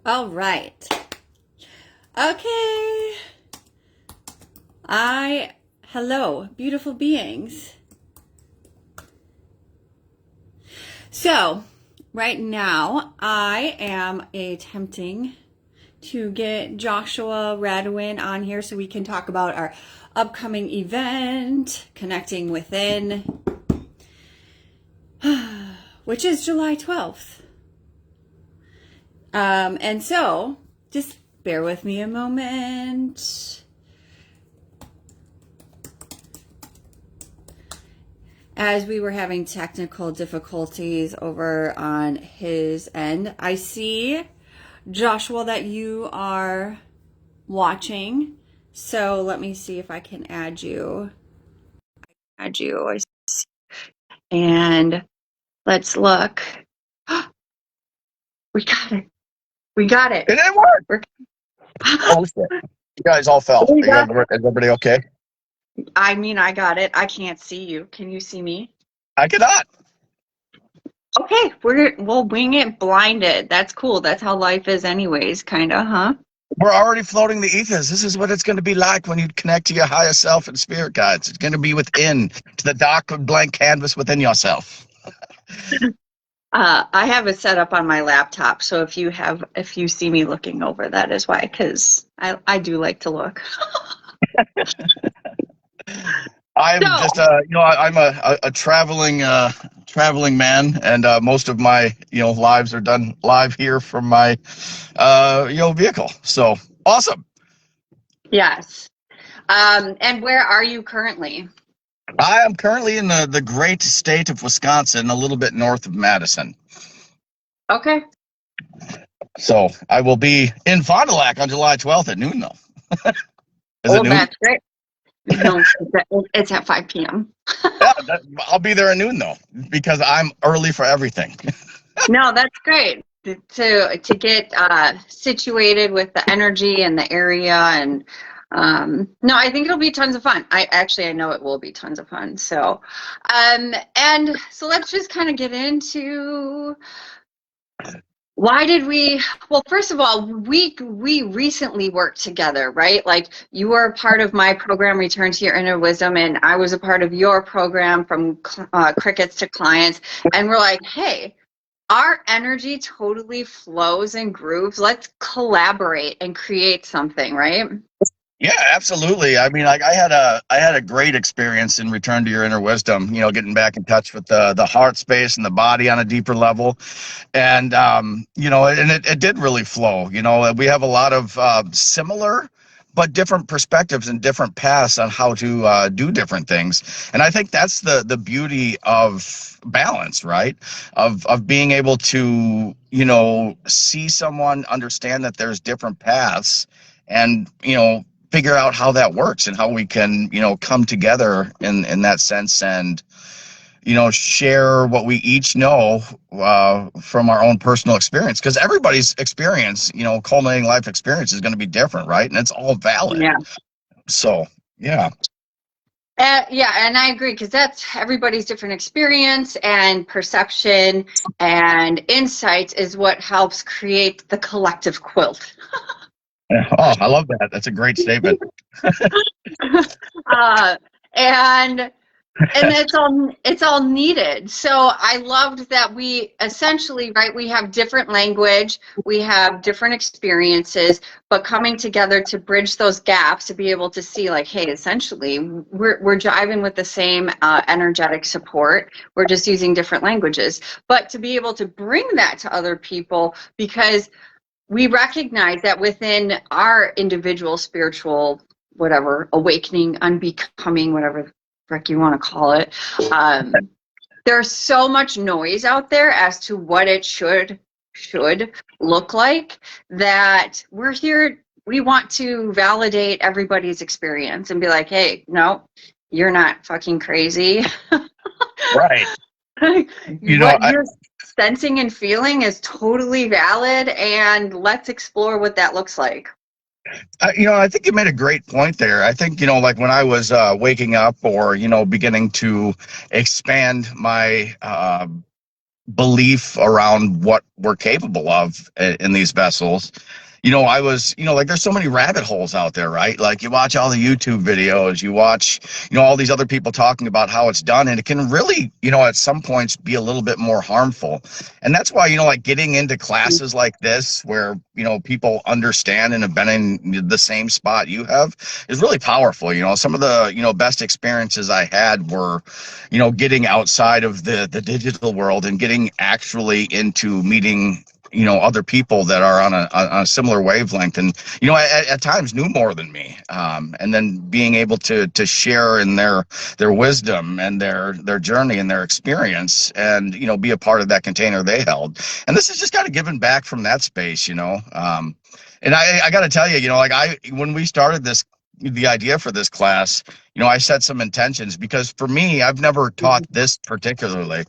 All right. Okay. Hello, beautiful beings. So, right now, I am attempting to get Joshua Radwin on here so we can talk about our upcoming event, Connecting Within, which is July 12th. And so, just bear with me a moment. As we were having technical difficulties over on his end, I see, Joshua, that you are watching. So let me see if I can add you. And let's look. We got it. We got it. It didn't work. Oh, shit. You guys all fell. We got Is everybody okay? I got it. I can't see you. Can you see me? I cannot. Okay, we'll wing it blinded. That's cool. That's how life is anyways, kind of, huh? We're already floating the ethers. This is what it's going to be like when you connect to your higher self and spirit guides. It's going to be within, to the dark blank canvas within yourself. I have it set up on my laptop, so if you see me looking over, that is why, because I do like to look. I'm just I'm a traveling man, and most of my lives are done live here from my vehicle. So awesome. Yes. And where are you currently? I am currently in the great state of Wisconsin, a little bit north of Madison. Okay. So I will be in Fond du Lac on July 12th at noon, though. Is it noon? That's great. No, it's at 5 p.m. Yeah, I'll be there at noon, though, because I'm early for everything. No, that's great to get situated with the energy and the area, and no, I think it'll be tons of fun. I know it will be tons of fun. So, and so let's just kind of get into why did we. Well, first of all, we recently worked together, right? Like, you were a part of my program, Return to Your Inner Wisdom, and I was a part of your program, From Crickets to Clients, and we're like, hey, our energy totally flows and grooves. Let's collaborate and create something, right? Yeah, absolutely. I mean, like I had a great experience in Return to Your Inner Wisdom. Getting back in touch with the heart space and the body on a deeper level, and it did really flow. We have a lot of similar but different perspectives and different paths on how to do different things. And I think that's the beauty of balance, right? Of being able to see someone, understand that there's different paths, and figure out how that works and how we can come together in that sense, and share what we each know from our own personal experience, because everybody's experience, culminating life experience, is going to be different, right? And it's all valid. Yeah. So yeah. Yeah, and I agree, because that's everybody's different experience, and perception and insights is what helps create the collective quilt. Oh, I love that. That's a great statement. And it's all needed. So I loved that we essentially, right, we have different language, we have different experiences, but coming together to bridge those gaps, to be able to see, like, hey, essentially we're jiving with the same energetic support. We're just using different languages, but to be able to bring that to other people, because we recognize that within our individual spiritual, whatever, awakening, unbecoming, whatever frick you want to call it, there's so much noise out there as to what it should look like, that we're here. We want to validate everybody's experience and be like, hey, no, you're not fucking crazy. Right. What you're sensing and feeling is totally valid, and let's explore what that looks like. I think you made a great point there. I think, like when I was waking up, or, beginning to expand my belief around what we're capable of in these vessels. I was, like there's so many rabbit holes out there, right? Like you watch all the YouTube videos, you watch, all these other people talking about how it's done, and it can really, at some points be a little bit more harmful. And that's why, like getting into classes like this where, people understand and have been in the same spot you have is really powerful. Some of the, best experiences I had were, getting outside of the digital world and getting actually into meeting other people that are on a similar wavelength, and at times knew more than me, and then being able to share in their wisdom and their journey and their experience, and be a part of that container they held. And this is just kind of giving back from that space. And I got to tell you, when we started the idea for this class, I set some intentions, because for me, I've never taught this particularly.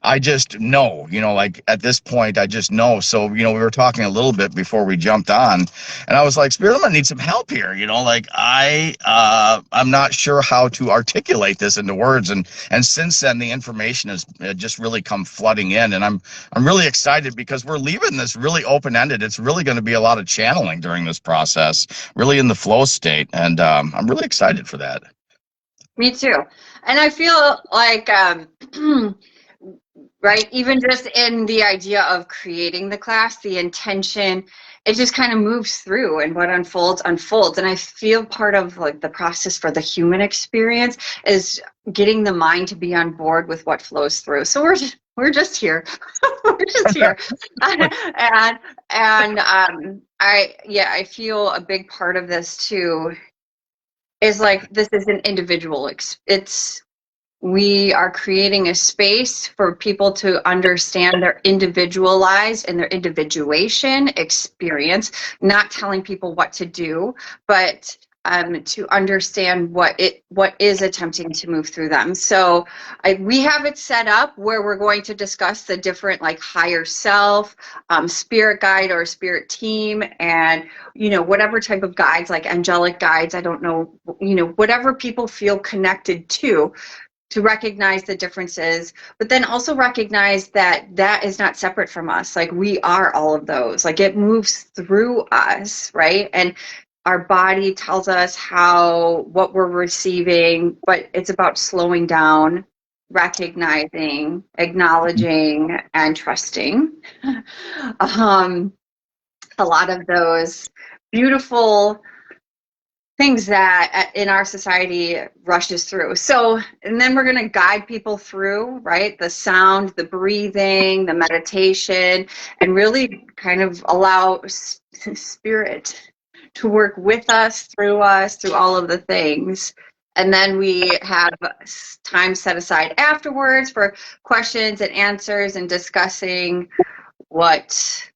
I just know, like at this point, I just know. So, we were talking a little bit before we jumped on, and I was like, Spirit, I'm gonna need some help here. Like I'm not sure how to articulate this into words. And since then, the information has just really come flooding in, and I'm really excited because we're leaving this really open-ended. It's really going to be a lot of channeling during this process, really in the flow state. And I'm really excited for that. Me too. And I feel like, right, even just in the idea of creating the class, the intention, it just kind of moves through, and what unfolds. And I feel part of like the process for the human experience is getting the mind to be on board with what flows through. So we're just here. We're just here. and I feel a big part of this too is like, this is an individual, we are creating a space for people to understand their individualized and their individuation experience, not telling people what to do, but to understand what is attempting to move through them. So we have it set up where we're going to discuss the different, like, higher self, spirit guide or spirit team, and whatever type of guides, like angelic guides, I don't know, whatever people feel connected to recognize the differences, but then also recognize that that is not separate from us. Like, we are all of those. Like, it moves through us, right? And our body tells us what we're receiving, but it's about slowing down, recognizing, acknowledging, and trusting. A lot of those beautiful things that in our society rushes through. So, and then we're going to guide people through, right? The sound, the breathing, the meditation, and really kind of allow spirit to work with us, through all of the things. And then we have time set aside afterwards for questions and answers and discussing what,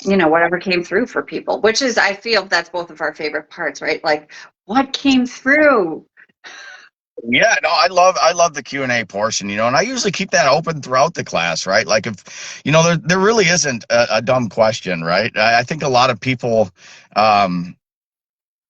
whatever came through for people, which is, I feel that's both of our favorite parts, right? Like, what came through? Yeah, no, I love the Q&A portion, and I usually keep that open throughout the class, right? Like, if, there really isn't a dumb question, right? I think a lot of people, in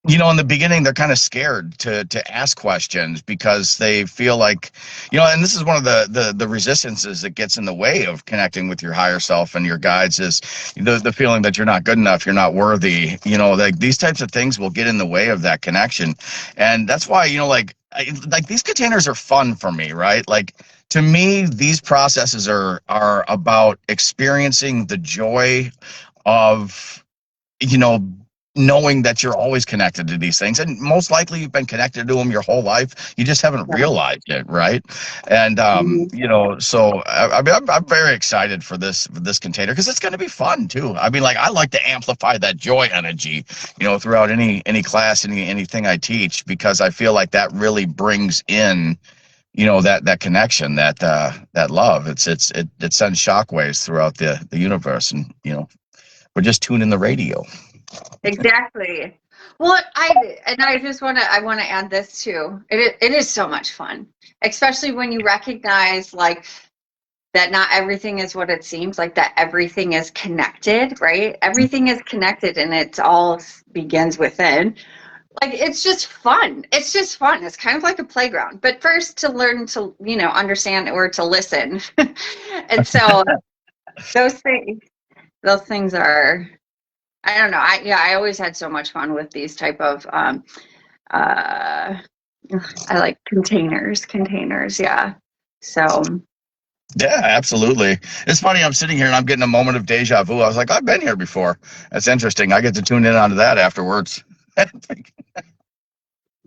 the beginning, they're kind of scared to ask questions because they feel like, and this is one of the resistances that gets in the way of connecting with your higher self and your guides, is the feeling that you're not good enough, you're not worthy, like these types of things will get in the way of that connection. And that's why, like these containers are fun for me, right? Like, to me, these processes are about experiencing the joy of, knowing that you're always connected to these things, and most likely you've been connected to them your whole life. You just haven't realized it, right? And so I'm very excited for this container, because it's going to be fun too. I mean, like, I like to amplify that joy energy, throughout any class, anything I teach, because I feel like that really brings in, that connection, that love. It sends shockwaves throughout the universe, and we're just tuning the radio. Exactly. Well, I want to add this too. It is so much fun, especially when you recognize, like, that not everything is what it seems, like that everything is connected, right? Everything is connected, and it all begins within. like it's just fun. It's just fun. It's kind of like a playground. But first to learn to, understand or to listen. And so those things are, I don't know. I always had so much fun with these type of I like containers, yeah. So Yeah, absolutely. It's funny. I'm sitting here and I'm getting a moment of deja vu. I was like, I've been here before. That's interesting. I get to tune in onto that afterwards.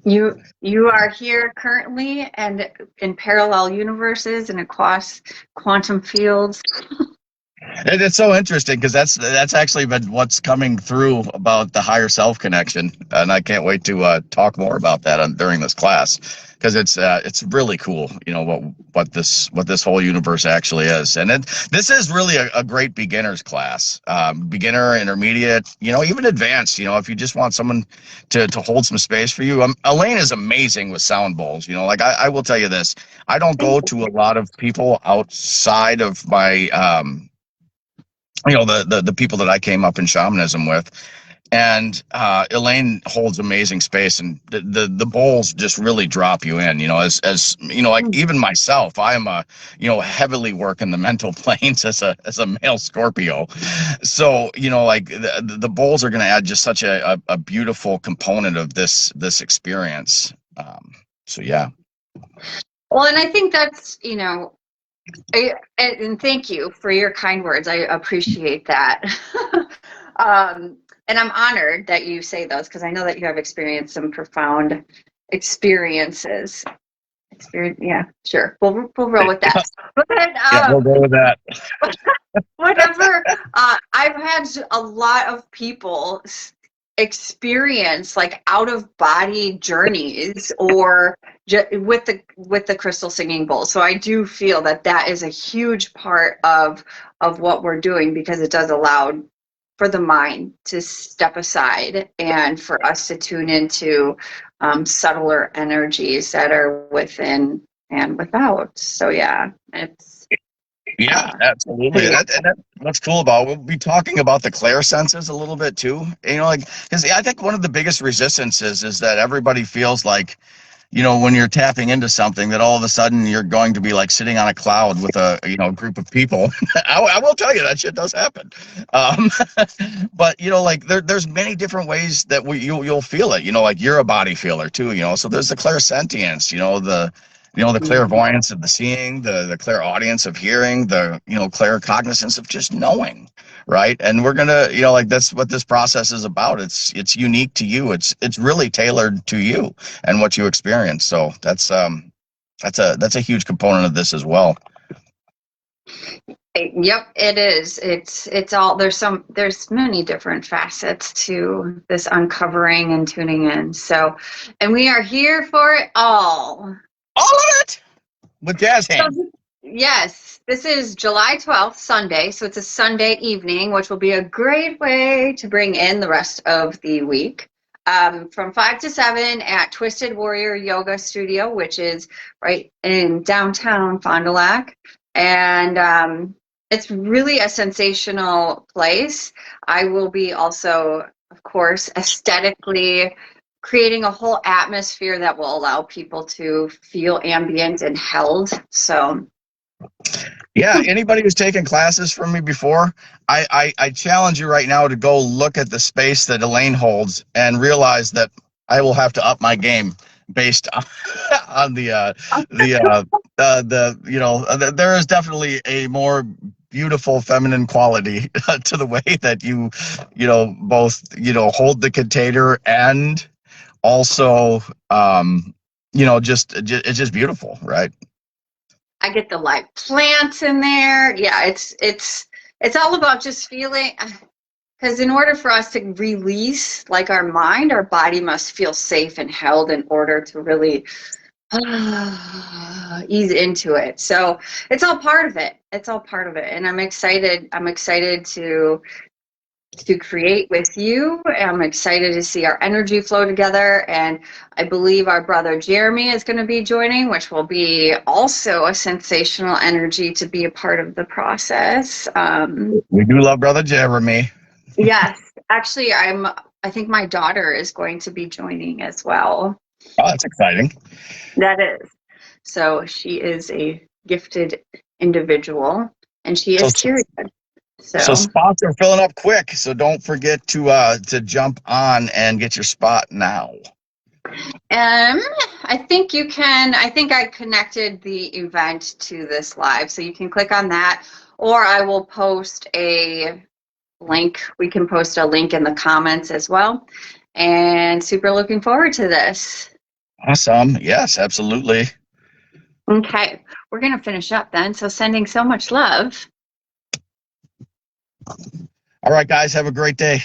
you are here currently and in parallel universes and across quantum fields. It's so interesting because that's actually been what's coming through about the higher self connection, and I can't wait to talk more about that during this class because it's really cool. What this whole universe actually is, and this is really a great beginners class, beginner, intermediate, even advanced. If you just want someone to hold some space for you, Elaine is amazing with sound bowls. Like I will tell you this, I don't go to a lot of people outside of my the people that I came up in shamanism with, and Elaine holds amazing space, and the bowls just really drop you in. As like even myself, I am heavily working the mental planes as a male Scorpio, so like the bowls are going to add just such a beautiful component of this experience. So yeah. Well, and I think that's and thank you for your kind words. I appreciate that. And I'm honored that you say those because I know that you have experienced some profound experiences. Yeah, sure. We'll roll with that. But Yeah, we'll go with that. whatever. I've had a lot of people experience like out of body journeys or with the crystal singing bowl. So I do feel that is a huge part of what we're doing because it does allow for the mind to step aside and for us to tune into subtler energies that are within and without. So yeah, Yeah, absolutely. What's cool about we'll be talking about the clair senses a little bit too. Because I think one of the biggest resistances is that everybody feels like, when you're tapping into something, that all of a sudden you're going to be like sitting on a cloud with a group of people. I will tell you that shit does happen. But like there's many different ways that you'll feel it. Like you're a body feeler too. So there's the clairsentience. The clairvoyance of the seeing, the clairaudience of hearing, the claircognizance of just knowing, right? And we're gonna, like that's what this process is about. It's unique to you. It's really tailored to you and what you experience. So that's a huge component of this as well. Yep, it is. It's all there's many different facets to this uncovering and tuning in. So, and we are here for it all. All of it with jazz hands. So, yes, this is July 12th, Sunday. So it's a Sunday evening, which will be a great way to bring in the rest of the week. From 5 to 7 at Twisted Warrior Yoga Studio, which is right in downtown Fond du Lac. And it's really a sensational place. I will be also, of course, aesthetically creating a whole atmosphere that will allow people to feel ambient and held. So yeah, anybody who's taken classes from me before, I challenge you right now to go look at the space that Elaine holds and realize that I will have to up my game based on there is definitely a more beautiful feminine quality to the way that you both hold the container and also it's just beautiful, right? I get the live plants in there. Yeah, it's all about just feeling, because in order for us to release like our mind, our body must feel safe and held in order to really ease into it. So it's all part of it. And I'm excited to create with you. I'm excited to see our energy flow together, and I believe our brother Jeremy is going to be joining, which will be also a sensational energy to be a part of the process. We do love brother Jeremy. Yes, actually, I'm I think my daughter is going to be joining as well. Oh, that's exciting. That is. So she is a gifted individual, and she So, is serious. so So, spots are filling up quick. So don't forget to jump on and get your spot now. I think you can. I think I connected the event to this live, so you can click on that, or I will post a link. We can post a link in the comments as well. And super looking forward to this. Awesome. Yes, absolutely. Okay, we're going to finish up then. So sending so much love. All right, guys, have a great day.